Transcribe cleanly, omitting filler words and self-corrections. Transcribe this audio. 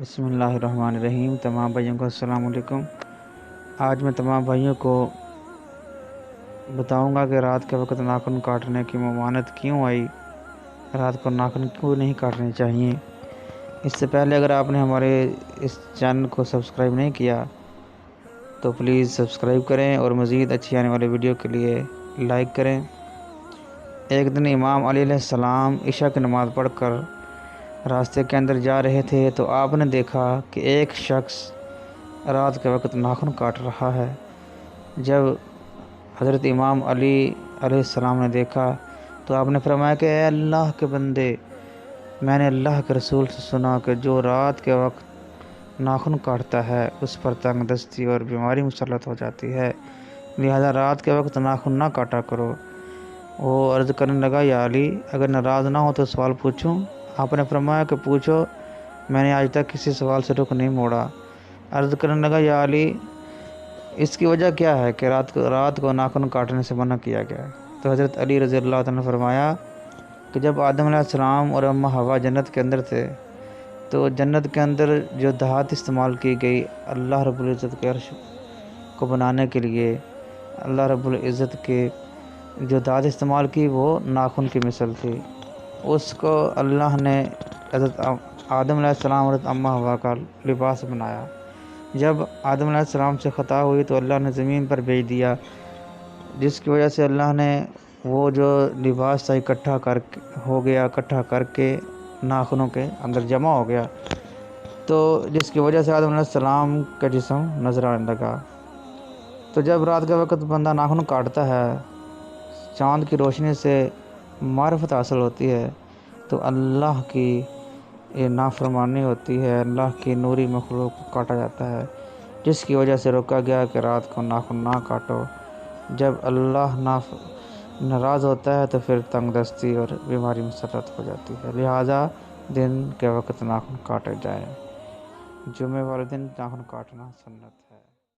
بسم اللہ الرحمن الرحیم۔ تمام بھائیوں کو السلام علیکم۔ آج میں تمام بھائیوں کو بتاؤں گا کہ رات کے وقت ناخن کاٹنے کی ممانعت کیوں آئی، رات کو ناخن کیوں نہیں کاٹنے چاہیے۔ اس سے پہلے اگر آپ نے ہمارے اس چینل کو سبسکرائب نہیں کیا تو پلیز سبسکرائب کریں اور مزید اچھی آنے والے ویڈیو کے لیے لائک کریں۔ ایک دن امام علی علیہ السلام عشاء کی نماز پڑھ کر راستے کے اندر جا رہے تھے تو آپ نے دیکھا کہ ایک شخص رات کے وقت ناخن کاٹ رہا ہے۔ جب حضرت امام علی علیہ السلام نے دیکھا تو آپ نے فرمایا کہ اے اللہ کے بندے، میں نے اللہ کے رسول سے سنا کہ جو رات کے وقت ناخن کاٹتا ہے اس پر تنگ دستی اور بیماری مسلط ہو جاتی ہے، لہذا رات کے وقت ناخن نہ کاٹا کرو۔ وہ عرض کرنے لگا، یا علی، اگر ناراض نہ ہو تو سوال پوچھوں؟ آپ نے فرمایا کہ پوچھو، میں نے آج تک کسی سوال سے رخ نہیں موڑا۔ عرض کرنے لگا، یا علی، اس کی وجہ کیا ہے کہ رات کو ناخن کاٹنے سے منع کیا گیا ہے؟ تو حضرت علی رضی اللہ عنہ نے فرمایا کہ جب آدم علیہ السلام اور اماں حوا جنت کے اندر تھے تو جنت کے اندر جو دھات استعمال کی گئی اللہ رب العزت کے عرش کو بنانے کے لیے، اللہ رب العزت کے جو دھات استعمال کی وہ ناخن کی مثل تھی۔ اس کو اللہ نے حضرت آدم علیہ السلام اور حضرت اماں حوا کا لباس بنایا۔ جب آدم علیہ السلام سے خطا ہوئی تو اللہ نے زمین پر بھیج دیا، جس کی وجہ سے اللہ نے وہ جو لباس تھا اکٹھا کر کے ناخنوں کے اندر جمع ہو گیا، تو جس کی وجہ سے آدم علیہ السلام کا جسم نظر آنے لگا۔ تو جب رات کے وقت بندہ ناخن کاٹتا ہے، چاند کی روشنی سے معرفت حاصل ہوتی ہے، تو اللہ کی یہ نافرمانی ہوتی ہے، اللہ کی نوری مخلوق کو کاٹا جاتا ہے، جس کی وجہ سے روکا گیا کہ رات کو ناخن نہ کاٹو۔ جب اللہ ناراض ہوتا ہے تو پھر تنگ دستی اور بیماری مسلط ہو جاتی ہے، لہذا دن کے وقت ناخن کاٹے جائیں۔ جمعے والے دن ناخن کاٹنا سنت ہے۔